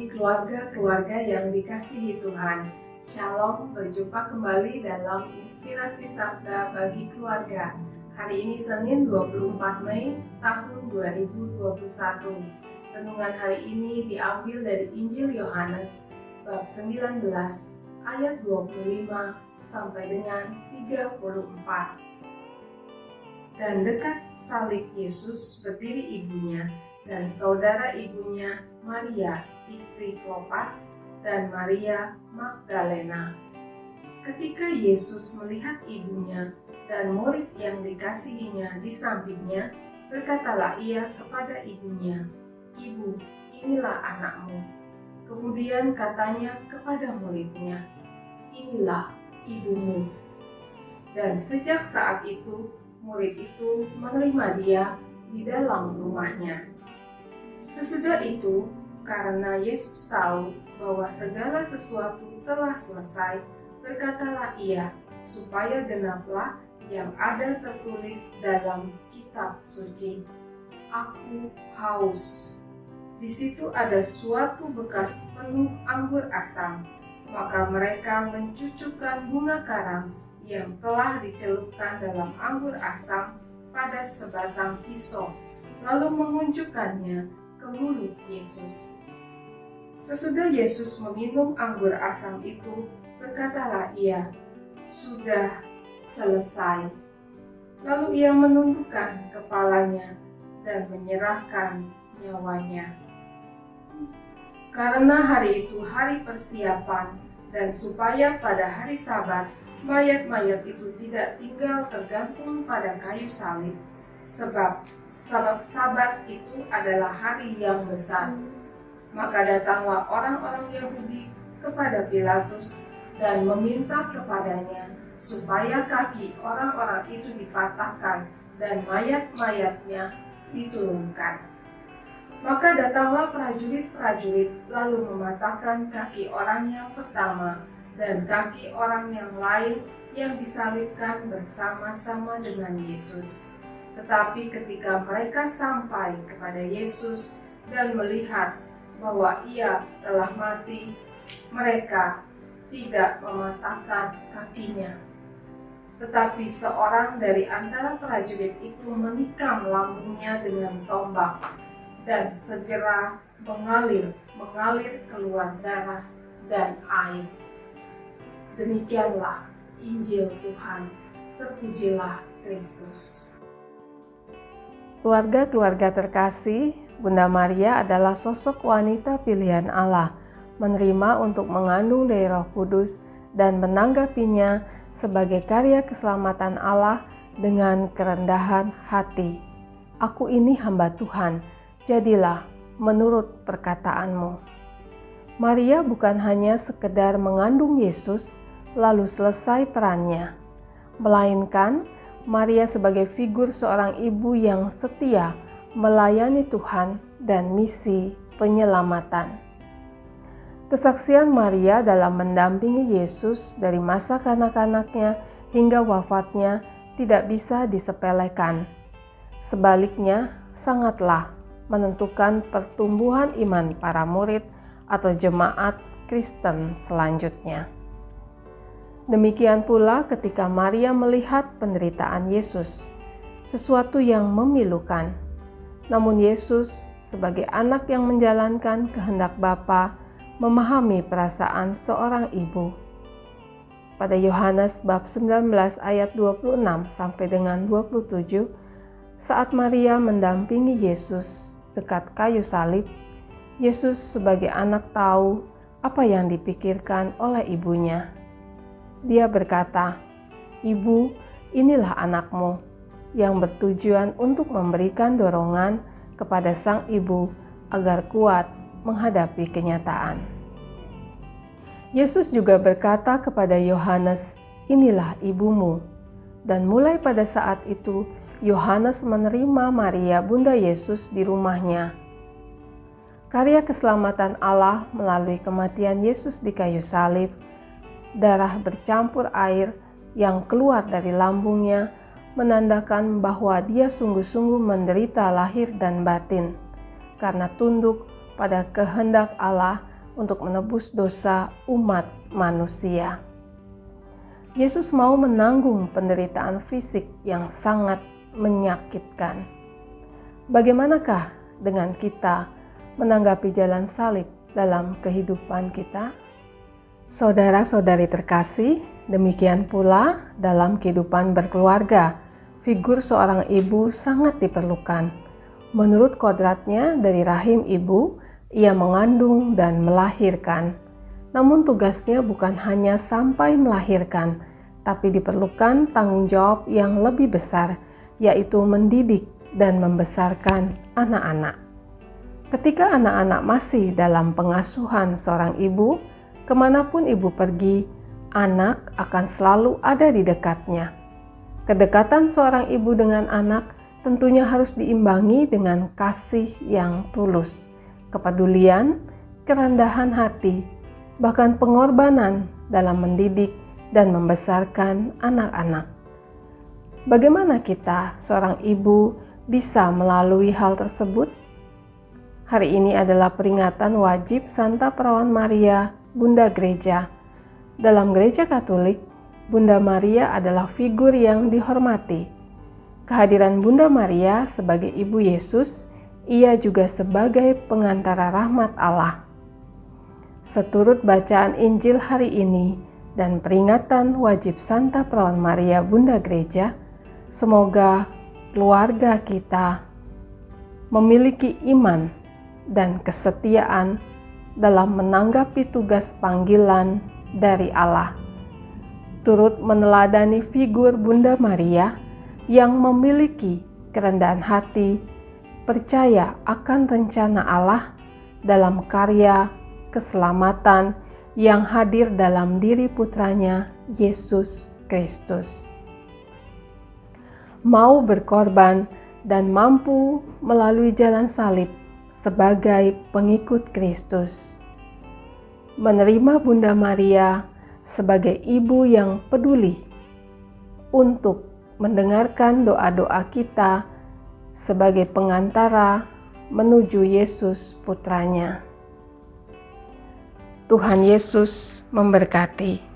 Bagi keluarga-keluarga yang dikasihi Tuhan, Shalom, berjumpa kembali dalam Inspirasi Sabda bagi Keluarga. Hari ini Senin 24 Mei tahun 2021. Renungan hari ini diambil dari Injil Yohanes bab 19 ayat 25 sampai dengan 34. Dan dekat salib Yesus berdiri ibunya dan saudara ibunya Maria, istri Klopas, dan Maria Magdalena. Ketika Yesus melihat ibunya dan murid yang dikasihinya di sampingnya, berkatalah ia kepada ibunya, "Ibu, inilah anakmu." Kemudian katanya kepada muridnya, "Inilah ibumu." Dan sejak saat itu, murid itu menerima dia di dalam rumahnya. Sesudah itu, karena Yesus tahu bahwa segala sesuatu telah selesai, berkatalah ia, supaya genaplah yang ada tertulis dalam kitab suci, "Aku haus." Di situ ada suatu bekas penuh anggur asam, maka mereka mencucukkan bunga karam yang telah dicelupkan dalam anggur asam pada sebatang pisau, lalu mengunjukkannya ke mulut Yesus. Sesudah Yesus meminum anggur asam itu, berkatalah ia, "Sudah selesai." Lalu ia menundukkan kepalanya dan menyerahkan nyawanya. Karena hari itu hari persiapan, dan supaya pada hari Sabat mayat-mayat itu tidak tinggal tergantung pada kayu salib, sebab Sabat itu adalah hari yang besar. Maka datanglah orang-orang Yahudi kepada Pilatus dan meminta kepadanya supaya kaki orang-orang itu dipatahkan dan mayat-mayatnya diturunkan. Maka datanglah prajurit-prajurit lalu mematahkan kaki orang yang pertama dan kaki orang yang lain yang disalibkan bersama-sama dengan Yesus. Tetapi ketika mereka sampai kepada Yesus dan melihat bahwa ia telah mati, mereka tidak mematahkan kakinya. Tetapi seorang dari antara prajurit itu menikam lambungnya dengan tombak, dan segera mengalir keluar darah dan air. Demikianlah Injil Tuhan. Terpujilah Kristus. Keluarga-keluarga terkasih, Bunda Maria adalah sosok wanita pilihan Allah, menerima untuk mengandung dari Roh Kudus dan menanggapinya sebagai karya keselamatan Allah dengan kerendahan hati. "Aku ini hamba Tuhan, jadilah menurut perkataanmu." Maria bukan hanya sekedar mengandung Yesus lalu selesai perannya, melainkan Maria sebagai figur seorang ibu yang setia melayani Tuhan dan misi penyelamatan. Kesaksian Maria dalam mendampingi Yesus dari masa kanak-kanaknya hingga wafatnya tidak bisa disepelekan. Sebaliknya, sangatlah menentukan pertumbuhan iman para murid atau jemaat Kristen selanjutnya. Demikian pula ketika Maria melihat penderitaan Yesus, sesuatu yang memilukan. Namun Yesus sebagai anak yang menjalankan kehendak Bapa memahami perasaan seorang ibu. Pada Yohanes bab 19 ayat 26 sampai dengan 27, saat Maria mendampingi Yesus dekat kayu salib, Yesus sebagai anak tahu apa yang dipikirkan oleh ibunya. Dia berkata, "Ibu, inilah anakmu," yang bertujuan untuk memberikan dorongan kepada sang ibu agar kuat menghadapi kenyataan. Yesus juga berkata kepada Yohanes, "Inilah ibumu." Dan mulai pada saat itu, Yohanes menerima Maria Bunda Yesus di rumahnya. Karya keselamatan Allah melalui kematian Yesus di kayu salib, darah bercampur air yang keluar dari lambungnya menandakan bahwa dia sungguh-sungguh menderita lahir dan batin karena tunduk pada kehendak Allah untuk menebus dosa umat manusia. Yesus mau menanggung penderitaan fisik yang sangat menyakitkan. Bagaimanakah dengan kita menanggapi jalan salib dalam kehidupan kita? Saudara-saudari terkasih, demikian pula dalam kehidupan berkeluarga, figur seorang ibu sangat diperlukan. Menurut kodratnya dari rahim ibu, ia mengandung dan melahirkan. Namun tugasnya bukan hanya sampai melahirkan, tapi diperlukan tanggung jawab yang lebih besar, yaitu mendidik dan membesarkan anak-anak. Ketika anak-anak masih dalam pengasuhan seorang ibu, kemanapun ibu pergi, anak akan selalu ada di dekatnya. Kedekatan seorang ibu dengan anak tentunya harus diimbangi dengan kasih yang tulus, kepedulian, kerendahan hati, bahkan pengorbanan dalam mendidik dan membesarkan anak-anak. Bagaimana kita, seorang ibu, bisa melalui hal tersebut? Hari ini adalah peringatan wajib Santa Perawan Maria, Bunda Gereja. Dalam Gereja Katolik, Bunda Maria adalah figur yang dihormati. Kehadiran Bunda Maria sebagai Ibu Yesus, ia juga sebagai pengantara rahmat Allah. Seturut bacaan Injil hari ini dan peringatan wajib Santa Perawan Maria Bunda Gereja, semoga keluarga kita memiliki iman dan kesetiaan dalam menanggapi tugas panggilan dari Allah. Turut meneladani figur Bunda Maria yang memiliki kerendahan hati, percaya akan rencana Allah dalam karya keselamatan yang hadir dalam diri putranya Yesus Kristus. Mau berkorban dan mampu melalui jalan salib sebagai pengikut Kristus. Menerima Bunda Maria sebagai ibu yang peduli untuk mendengarkan doa-doa kita sebagai pengantara menuju Yesus putranya. Tuhan Yesus memberkati.